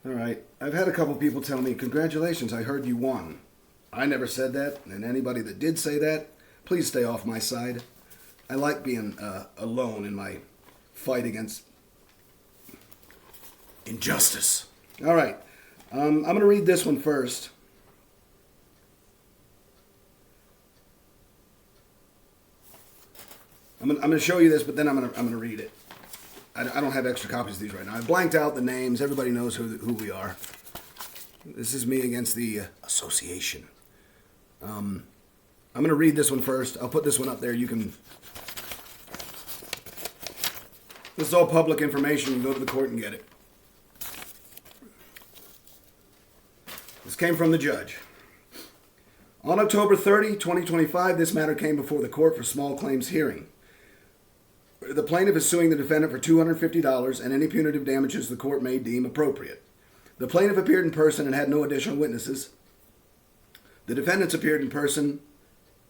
All right. I've had a couple people tell me, congratulations, I heard you won. I never said that, and anybody that did say that, please stay off my side. I like being alone in my fight against injustice. All right. I'm going to read this one first. I'm going to show you this, but then I'm going to read it. I don't have extra copies of these right now. I blanked out the names. Everybody knows who we are. This is me against the association. I'm going to read this one first. I'll put this one up there. You can... This is all public information. You can go to the court and get it. This came from the judge. On October 30, 2025, this matter came before the court for small claims hearing. The plaintiff is suing the defendant for $250 and any punitive damages the court may deem appropriate. The plaintiff appeared in person and had no additional witnesses. The defendants appeared in person: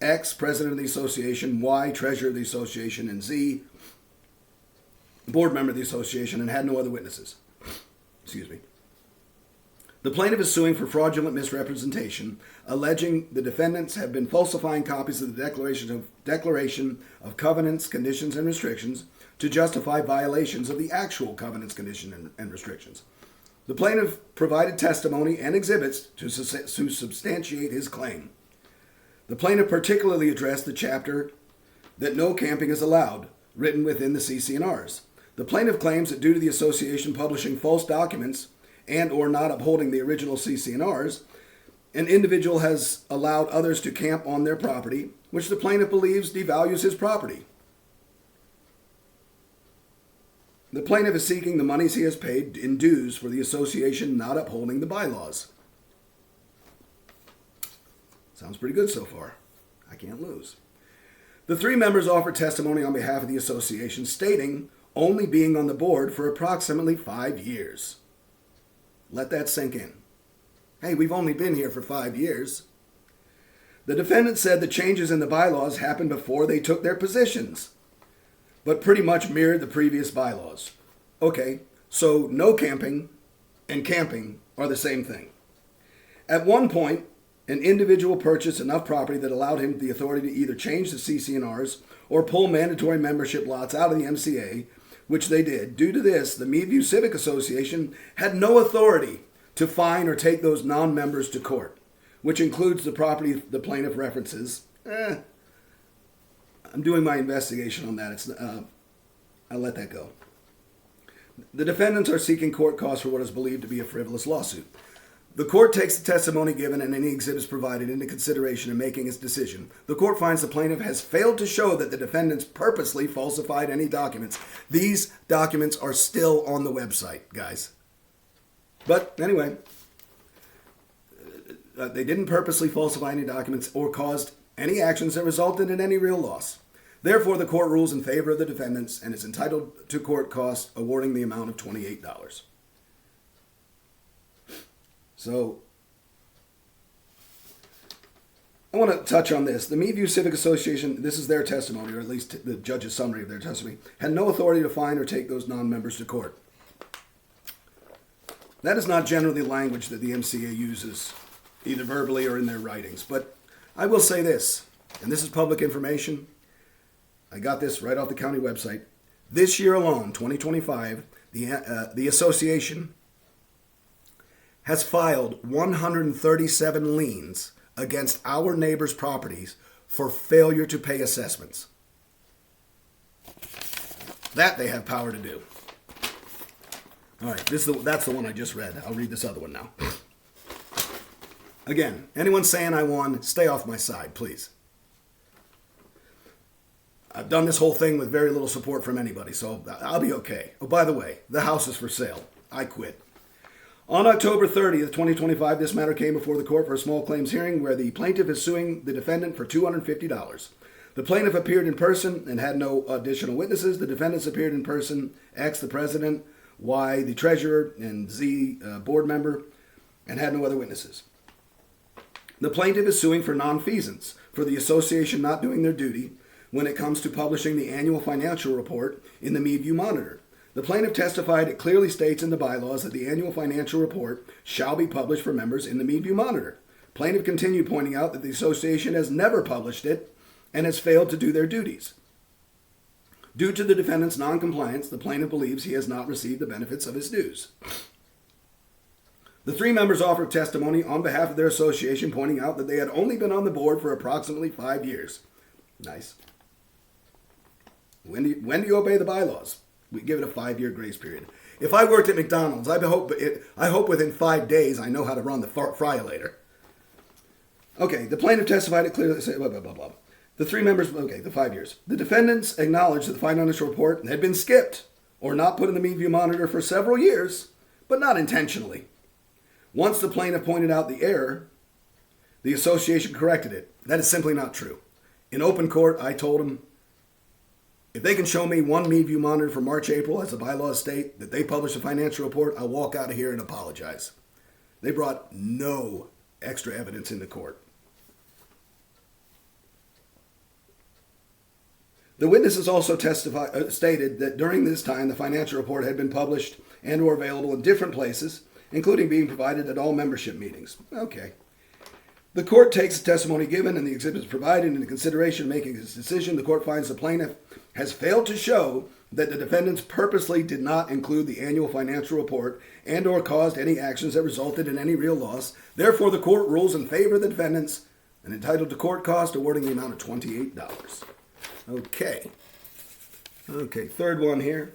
X, president of the association; Y, treasurer of the association; and Z, board member of the association, and had no other witnesses. Excuse me. The plaintiff is suing for fraudulent misrepresentation, alleging the defendants have been falsifying copies of the Declaration of Covenants, Conditions, and Restrictions to justify violations of the actual covenants, conditions, and restrictions. The plaintiff provided testimony and exhibits to substantiate his claim. The plaintiff particularly addressed the chapter that no camping is allowed, written within the CC&Rs. The plaintiff claims that due to the association publishing false documents and or not upholding the original CC&Rs, an individual has allowed others to camp on their property, which the plaintiff believes devalues his property. The plaintiff is seeking the monies he has paid in dues for the association not upholding the bylaws. Sounds pretty good so far. I can't lose. The three members offered testimony on behalf of the association, stating only being on the board for approximately 5 years. Let that sink in. Hey, we've only been here for 5 years. The defendant said the changes in the bylaws happened before they took their positions, but pretty much mirrored the previous bylaws. Okay, so no camping and camping are the same thing. At one point, an individual purchased enough property that allowed him the authority to either change the CC&Rs or pull mandatory membership lots out of the MCA, which they did. Due to this, the Meadview Civic Association had no authority to fine or take those non-members to court, which includes the property the plaintiff references. I'm doing my investigation on that. I'll let that go. The defendants are seeking court costs for what is believed to be a frivolous lawsuit. The court takes the testimony given and any exhibits provided into consideration in making its decision. The court finds the plaintiff has failed to show that the defendants purposely falsified any documents. These documents are still on the website, guys. But anyway, they didn't purposely falsify any documents or caused any actions that resulted in any real loss. Therefore, the court rules in favor of the defendants and is entitled to court costs, awarding the amount of $28. So, I want to touch on this. The Meadview Civic Association, this is their testimony, or at least the judge's summary of their testimony, had no authority to fine or take those non-members to court. That is not generally language that the MCA uses, either verbally or in their writings. But I will say this, and this is public information. I got this right off the county website. This year alone, 2025, the association has filed 137 liens against our neighbors' properties for failure to pay assessments. That they have power to do. All right, that's the one I just read. I'll read this other one now. Again, anyone saying I won, stay off my side, please. I've done this whole thing with very little support from anybody, so I'll be okay. Oh, by the way, the house is for sale. I quit. On October 30th, 2025, this matter came before the court for a small claims hearing where the plaintiff is suing the defendant for $250. The plaintiff appeared in person and had no additional witnesses. The defendants appeared in person: X, the president; Y, the treasurer; and Z, board member, and had no other witnesses. The plaintiff is suing for nonfeasance for the association not doing their duty when it comes to publishing the annual financial report in the Meadview Monitor. The plaintiff testified it clearly states in the bylaws that the annual financial report shall be published for members in the Meadview Monitor. Plaintiff continued pointing out that the association has never published it and has failed to do their duties. Due to the defendant's noncompliance, the plaintiff believes he has not received the benefits of his dues. The three members offered testimony on behalf of their association, pointing out that they had only been on the board for approximately 5 years. Nice. When do you obey the bylaws? We give it a 5-year grace period. If I worked at McDonald's, I hope within 5 days I know how to run the fryolator. Okay, the plaintiff testified it clearly. Blah, blah, blah, blah. The three members, the 5 years. The defendants acknowledged that the financial report had been skipped or not put in the Meadview Monitor for several years, but not intentionally. Once the plaintiff pointed out the error, the association corrected it. That is simply not true. In open court, I told them, if they can show me one Meadview Monitor for March, April, as the bylaws state, that they published a financial report, I'll walk out of here and apologize. They brought no extra evidence into court. The witnesses also stated that during this time, the financial report had been published and or available in different places, including being provided at all membership meetings. Okay. The court takes the testimony given and the exhibits provided into consideration making its decision. The court finds the plaintiff has failed to show that the defendants purposely did not include the annual financial report and or caused any actions that resulted in any real loss. Therefore, the court rules in favor of the defendants and entitled to court cost, awarding the amount of $28. Okay. Okay, third one here.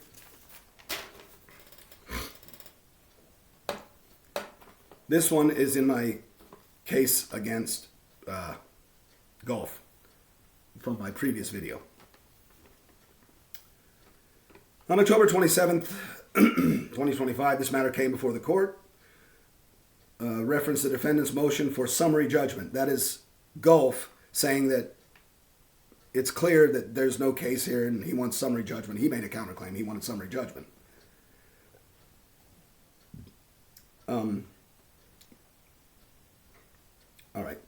This one is in my case against golf from my previous video. On October 27th, 2025, this matter came before the court. Referenced the defendant's motion for summary judgment. That is Gulf saying that it's clear that there's no case here and he wants summary judgment. He made a counterclaim. He wanted summary judgment. All right.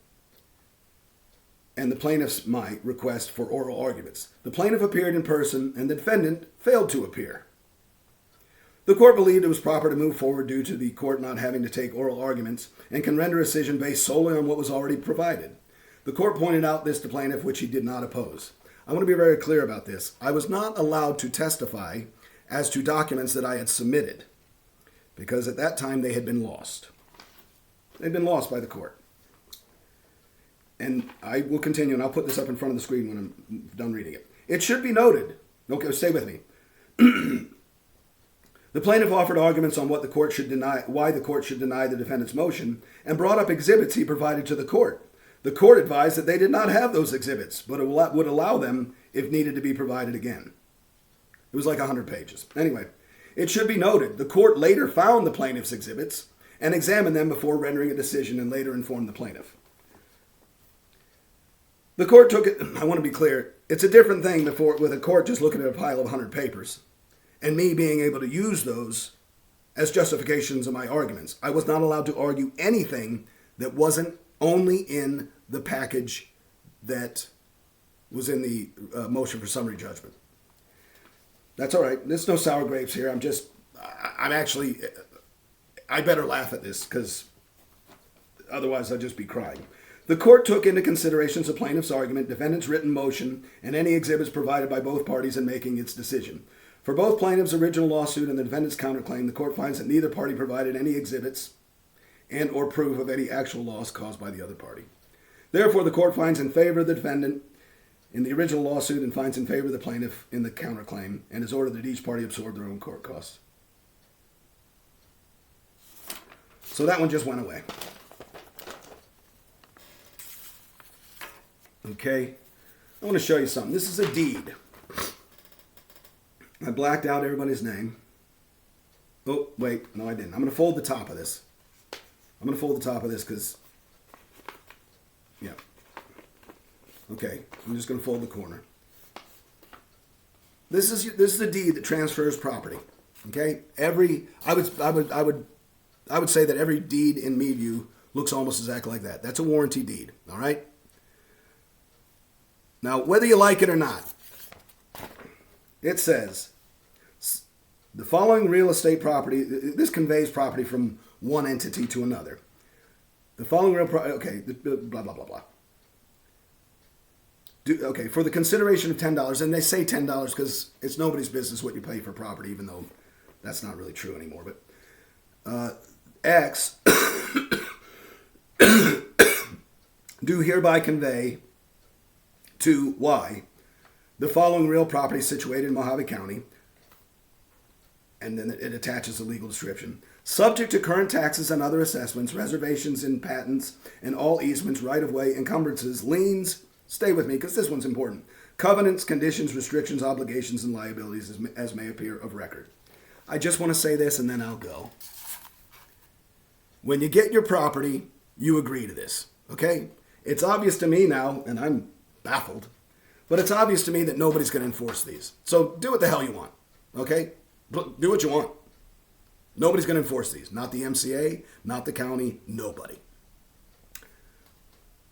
And the plaintiff's might request for oral arguments. The plaintiff appeared in person and the defendant failed to appear. The court believed it was proper to move forward due to the court not having to take oral arguments and can render a decision based solely on what was already provided. The court pointed out this to plaintiff, which he did not oppose. I want to be very clear about this. I was not allowed to testify as to documents that I had submitted because at that time they had been lost. They'd been lost by the court. And I will continue, and I'll put this up in front of the screen when I'm done reading it. It should be noted, okay, stay with me. The plaintiff offered arguments on why the court should deny the defendant's motion and brought up exhibits he provided to the court. The court advised that they did not have those exhibits, but it would allow them if needed to be provided again. It was like 100 pages. Anyway, it should be noted, the court later found the plaintiff's exhibits and examined them before rendering a decision and later informed the plaintiff. The court took it, I want to be clear, it's a different thing with a court just looking at a pile of 100 papers and me being able to use those as justifications of my arguments. I was not allowed to argue anything that wasn't only in the package that was in the motion for summary judgment. That's all right. There's no sour grapes here. I better laugh at this because otherwise I'd just be crying. The court took into consideration the plaintiff's argument, defendant's written motion, and any exhibits provided by both parties in making its decision. For both plaintiff's original lawsuit and the defendant's counterclaim, the court finds that neither party provided any exhibits and or proof of any actual loss caused by the other party. Therefore, the court finds in favor of the defendant in the original lawsuit and finds in favor of the plaintiff in the counterclaim and has ordered that each party absorb their own court costs. So that one just went away. Okay, I want to show you something. This is a deed. I blacked out everybody's name. Oh, wait, no I didn't. I'm going to fold the top of this. Because, yeah. Okay, I'm just going to fold the corner. This is the deed that transfers property. Okay, I would say that every deed in Meadview looks almost exactly like that. That's a warranty deed. All right. Now, whether you like it or not, it says The following real estate property, this conveys property from one entity to another. The following real property, okay, blah, blah, blah, blah. Okay, for the consideration of $10, and they say $10 because it's nobody's business what you pay for property, even though that's not really true anymore. But X do hereby convey to Y the following real property situated in Mojave County, and then it attaches a legal description. Subject to current taxes and other assessments, reservations in patents, and all easements, right-of-way, encumbrances, liens, stay with me because this one's important, covenants, conditions, restrictions, obligations, and liabilities as may appear of record. I just want to say this and then I'll go. When you get your property, you agree to this, okay? It's obvious to me now, and I'm baffled, but it's obvious to me that nobody's going to enforce these. So do what the hell you want, okay? Do what you want. Nobody's going to enforce these. Not the MCA, not the county, nobody.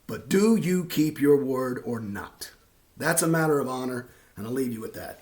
But do you keep your word or not? That's a matter of honor, and I'll leave you with that.